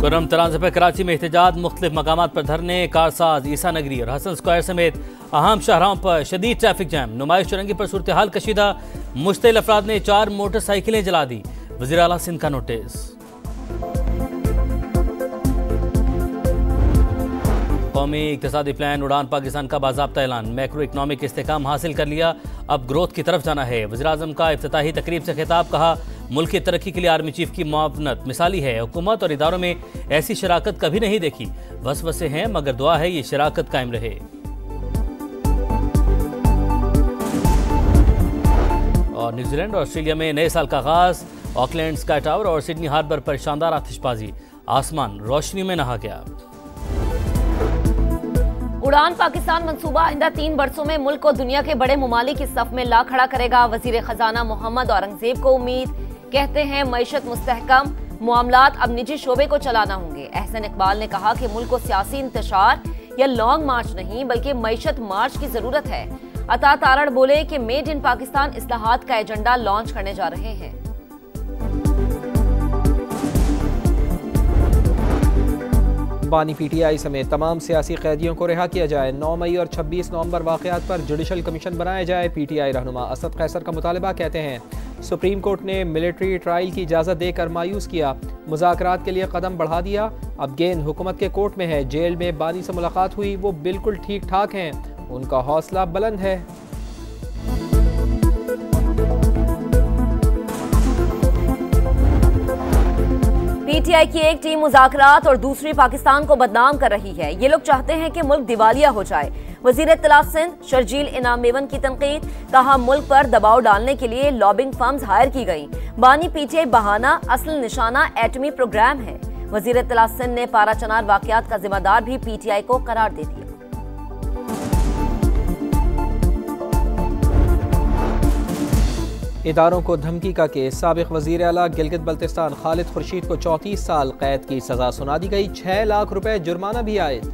खुर्रम तराज़े पर कराची में एहतजाज, मुख्तलिफ मकामात पर धरने, कारसाज, ईसा नगरी और हसन स्क्वायर समेत अहम शाहराहों पर शदीद ट्रैफिक जैम। नुमाइश चुरंगी पर सूरत हाल कशीदा, मुश्तिल अफराद ने 4 मोटरसाइकिलें जला दी। वज़ीर आला सिंध का नोटिस। कौमी इक़्तिसादी प्लान उड़ान पाकिस्तान का बाज़ाब्ता ऐलान, मैक्रो इकनॉमिक इस्तेहकाम हासिल कर लिया, अब ग्रोथ की तरफ जाना है। वज़ीर आज़म का इफ्तिताही तकरीब से खिताब, कहा मुल्क की तरक्की के लिए आर्मी चीफ की मुआवनत मिसाली है। हुकूमत और इदारों में ऐसी शराकत कभी नहीं देखी, वसवसे हैं मगर दुआ है ये शराकत कायम रहे। और न्यूजीलैंड और ऑस्ट्रेलिया में नए साल का आगाज, ऑकलैंड स्काई टावर और सिडनी हार्बर पर शानदार आतिशबाजी, आसमान रोशनी में नहा गया। उड़ान पाकिस्तान मंसूबा आइंदा 3 बरसों में मुल्क को दुनिया के बड़े मुमालिक की सफ में ला खड़ा करेगा। वजीर खजाना मोहम्मद औरंगजेब को उम्मीद, कहते हैं मईशत मुस्तहकम, मामलात अब निजी शोबे को चलाना होंगे। एहसन इकबाल ने कहा कि मुल्क को सियासी इंतशार या लॉन्ग मार्च नहीं बल्कि मईशत मार्च की जरूरत है। अता तारड़ बोले कि मेड इन पाकिस्तान इस्लाहात का एजेंडा लॉन्च करने जा रहे हैं। बानी पीटीआई समेत तमाम सियासी कैदियों को रिहा किया जाए। 9 मई और 26 नवंबर वाक़यात पर जुडिशल कमीशन बनाया जाए। पीटीआई रहनुमा असद कैसर का मुतालबा, कहते हैं सुप्रीम कोर्ट ने मिलिट्री ट्रायल की इजाज़त देकर मायूस किया, मुज़ाकरात के लिए कदम बढ़ा दिया। अब गेंद हुकूमत के कोर्ट में है। जेल में बानी से मुलाकात हुई, वो बिल्कुल ठीक ठाक हैं, उनका हौसला बुलंद है। पीटीआई की एक टीम मुज़ाकरात और दूसरी पाकिस्तान को बदनाम कर रही है। ये लोग चाहते हैं कि मुल्क दिवालिया हो जाए। वजीर इत्तलात सिंध शर्जील इनाम मेवन की तनकीद, कहा मुल्क पर दबाव डालने के लिए लॉबिंग फर्म्स हायर की गई। बानी पीटीआई बहाना, असल निशाना एटमी प्रोग्राम है। वजीर इत्तलात सिंध ने पारा चनार वाकयात का जिम्मेदार भी पीटीआई को करार दे दिया। इदारों को धमकी का केस, साबिक वजीर आला गिलगित बल्तिस्तान खालिद खुर्शीद को 34 साल कैद की सजा सुना दी गई। 6 लाख रुपए जुर्माना भी आयद।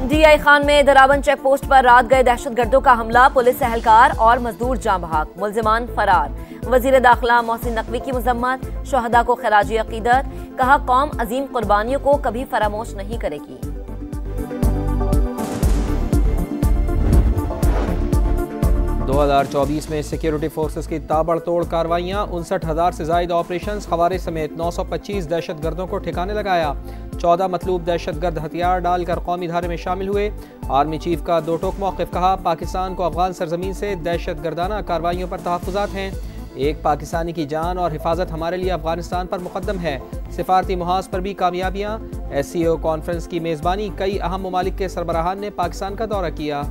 डीआई खान में दरावन चेक पोस्ट पर रात गए दहशतगर्दों का हमला, पुलिस एहलकार और मजदूर जाँ बहक, मुल्जिमान फरार। वजीर दाखिला मोहसिन नकवी की मजम्मत, शहदा को खराजी अकीदत, कहा कौम अजीम कुर्बानियों को कभी फरामोश नहीं करेगी। 2024 में सिक्योरिटी फोर्सेस की ताबड़तोड़ कार्रवाइयाँ, 59,000 से ज़ायद ऑपरेशंस, खवारिज समेत 925 दहशतगर्दों को ठिकाने लगाया। 14 मतलूब दहशतगर्द हथियार डालकर कौमी धारे में शामिल हुए। आर्मी चीफ का दो टोक मौक़िफ़, कहा पाकिस्तान को अफगान सरजमीन से दहशतगर्दाना कार्रवाइयों पर तहफ़्फ़ुज़ात हैं। एक पाकिस्तानी की जान और हिफाजत हमारे लिए अफगानिस्तान पर मुक़द्दम है। सिफारती मुहाज़ पर भी कामयाबियाँ। SCO कॉन्फ्रेंस की मेज़बानी, कई अहम ममालिक के सरबराहान ने पाकिस्तान का दौरा किया।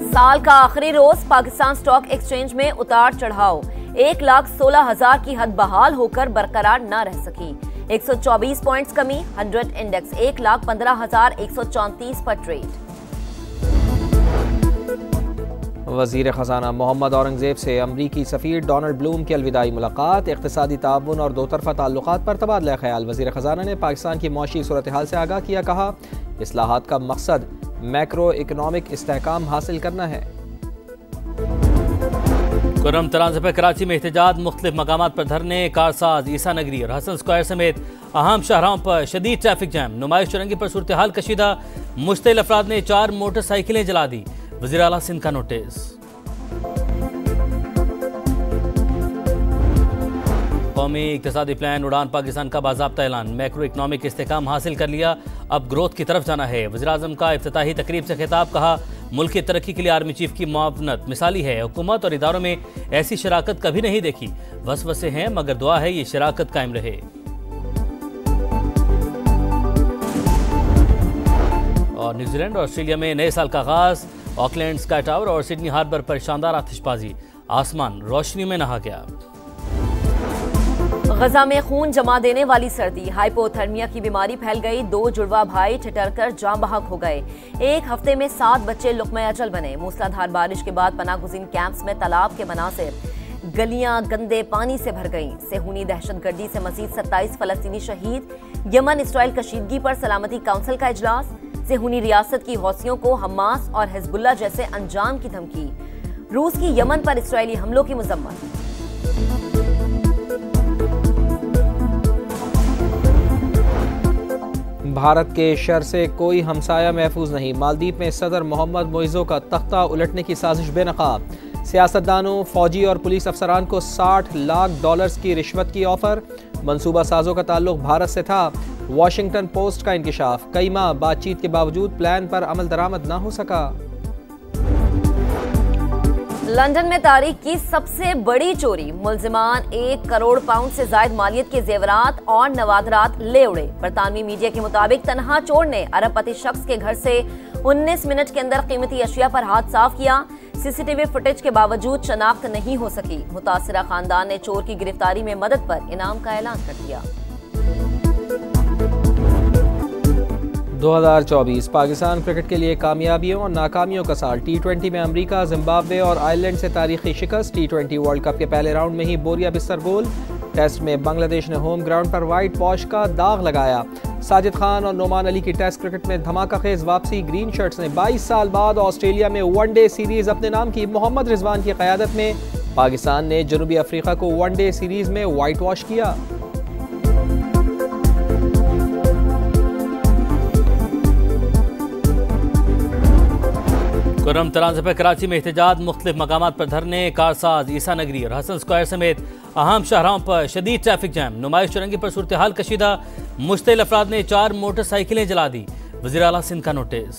साल का आखिरी रोज, पाकिस्तान स्टॉक एक्सचेंज में उतार चढ़ाव, 1,16,000 की हद बहाल होकर बरकरार न रह सकी। 124 पॉइंट्स कमी, 100 इंडेक्स 1,15,134 पर ट्रेड। वजीर खजाना मोहम्मद औरंगजेब से अमरीकी सफीर डोनाल्ड ब्लूम की अलविदाई मुलाकात, इक़्तिसादी ताउन और दोतरफा ताल्लुकात पर तबादला ख्याल। वजीर खजाना ने पाकिस्तान की मौशी सूरत हाल से आगाह किया, कहा इस्लाहात का मकसद मैक्रो इकनॉमिक इस्तेहकाम हासिल करना है। खुर्रम तराज़े पर कराची में एहतजाज, मुख्तलिफ मकामात पर धरने, कारसाज, ईसा नगरी और हसन स्क्वायर समेत अहम शाहराहों पर शदीद ट्रैफिक जैम। नुमाइश चुरंगी पर सूरत हाल कशीदा, मुश्तिल अफराद ने 4 मोटरसाइकिलें जला दी। वज़ीर आला सिंध का नोटिस। कौमी इक़्तिसादी प्लान उड़ान पाकिस्तान का बाज़ाब्ता ऐलान, मैक्रो इकनॉमिक इस्तेहकाम हासिल कर लिया, अब ग्रोथ की तरफ जाना है। वज़ीर आज़म का इफ्तिताही तकरीब से खिताब, कहा मुल्क की तरक्की के लिए आर्मी चीफ की मुआवनत मिसाली है। हुकूमत और इदारों में ऐसी शराकत कभी नहीं देखी, वसवसे हैं मगर दुआ है ये शराकत कायम रहे। और न्यूजीलैंड और ऑस्ट्रेलिया में नए साल का आगाज, ऑकलैंड स्काई टावर और सिडनी हार्बर पर शानदार आतिशबाजी, आसमान रोशनी में नहा गया। गजा में खून जमा देने वाली सर्दी, हाइपोथर्मिया की बीमारी फैल गई। 2 जुड़वा भाई ठिठुरकर जाँ बहक हो गए। एक हफ्ते में 7 बच्चे लुक़्मे अजल बने। मूसलाधार बारिश के बाद पनागुज़ीन कैंप्स में तालाब के मनासिर, गलियां गंदे पानी से भर गईं। सेहूनी दहशतगर्दी से मजीद 27 फलस्तीनी शहीद। यमन इसराइल कशीदगी पर सलामती काउंसिल का इजलास। सेहूनी रियासत की हौसियों को हमास और हिजबुल्लाह जैसे अंजाम की धमकी। रूस की यमन पर इस्राएली हमलों की मजम्मत। भारत के शर से कोई हमसाया महफूज नहीं, मालदीव में सदर मोहम्मद मोइज़ो का तख्ता उलटने की साजिश बेनकाब। सियासतदानों, फौजी और पुलिस अफसरान को $60 लाख की रिश्वत की ऑफर। मनसूबा साजों का ताल्लुक भारत से था। वॉशिंगटन पोस्ट का इंकिशाफ, कई माह बातचीत के बावजूद प्लान पर अमल दरामद न हो सका। लंदन में तारीख की सबसे बड़ी चोरी, मुल्जिमान 1 करोड़ पाउंड से ज्यादा मालियत के जेवरात और नवादरात ले उड़े। बरतानवी मीडिया के मुताबिक तनहा चोर ने अरबपति शख्स के घर से 19 मिनट के अंदर कीमती अशिया पर हाथ साफ किया। सीसीटीवी फुटेज के बावजूद शनाख्त नहीं हो सकी। मुतासिरा खानदान ने चोर की गिरफ्तारी में मदद पर इनाम का ऐलान कर दिया। 2024 पाकिस्तान क्रिकेट के लिए कामयाबियों और नाकामियों का साल। T20 में अमेरिका, जिम्बाब्वे और आयरलैंड से तारीखी शिकस्त। T20 वर्ल्ड कप के पहले राउंड में ही बोरिया बिस्तर गोल। टेस्ट में बांग्लादेश ने होम ग्राउंड पर व्हाइट वॉश का दाग लगाया। साजिद खान और नोमान अली की टेस्ट क्रिकेट में धमाका खेज वापसी। ग्रीन शर्ट्स ने 22 साल बाद ऑस्ट्रेलिया में वनडे सीरीज अपने नाम की। मोहम्मद रिजवान की क़यादत में पाकिस्तान ने जनूबी अफ्रीका को वनडे सीरीज में व्हाइट वॉश किया। खुर्रम तराज़े पर कराची में एहतजाज, मुख्तलिफ मकामात पर धरने, कारसाज, ईसा नगरी और हसन स्क्वायर समेत अहम शाहराहों पर शदीद ट्रैफिक जैम। नुमाइश चुरंगी पर सूरत हाल कशीदा, मुश्तिल अफराद ने 4 मोटरसाइकिलें जला दी। वज़ीर आला सिंध का नोटिस।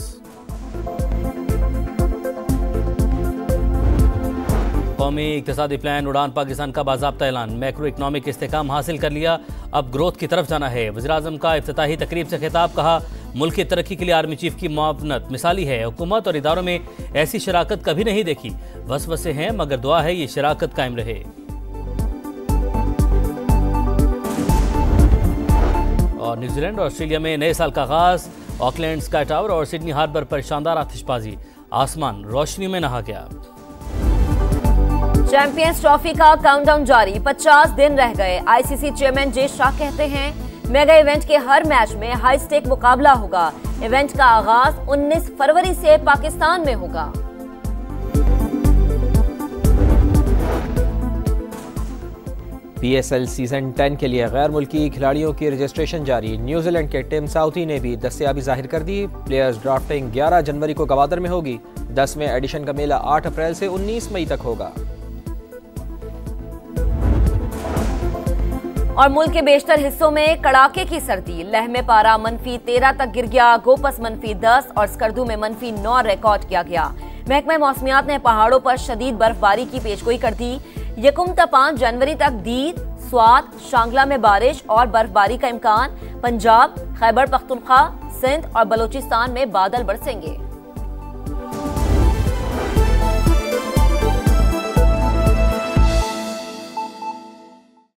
कौमी इक़्तिसादी प्लान उड़ान पाकिस्तान का बाज़ाब्ता ऐलान, मैक्रो इकनॉमिक इस्तेहकाम हासिल कर लिया, अब ग्रोथ की तरफ जाना है। वज़ीर आज़म का इफ्तिताही तकरीब से खिताब, कहा मुल्क की तरक्की के लिए आर्मी चीफ की मुआवनत मिसाली है। हुकूमत और इदारों में ऐसी शराकत कभी नहीं देखी। वसवसे हैं मगर दुआ है ये शराकत कायम रहे। और न्यूजीलैंड और ऑस्ट्रेलिया में नए साल का आगाज। ऑकलैंड स्काई टावर और सिडनी हार्बर पर शानदार आतिशबाजी, आसमान रोशनी में नहा गया। चैंपियंस ट्रॉफी का काउंटडाउन जारी, 50 दिन रह गए। आईसीसी चेयरमैन जे शाह कहते हैं मेगा इवेंट के हर मैच में हाई स्टेक मुकाबला होगा। इवेंट का आगाज 19 फरवरी से पाकिस्तान में होगा। PSL सीजन 10 के लिए गैर मुल्की खिलाड़ियों की रजिस्ट्रेशन जारी। न्यूजीलैंड के टिम साउथी ने भी दस्तयाबी जाहिर कर दी। प्लेयर्स ड्राफ्टिंग 11 जनवरी को गवादर में होगी। 10वें एडिशन का मेला 8 अप्रैल से 19 मई तक होगा। और मुल्क के बेशतर हिस्सों में कड़ाके की सर्दी। लेह में पारा -13 तक गिर गया। गोपस -10 और स्कर्दू में -9 रिकॉर्ड किया गया। महकमा मौसमियात ने पहाड़ों पर शदीद बर्फबारी की पेशगोई कर दी। 1 से 5 जनवरी तक दीद, स्वात, शांगला में बारिश और बर्फबारी का इम्कान। पंजाब, खैबर पख्तूनख्वा, सिंध और बलोचिस्तान में बादल बरसेंगे।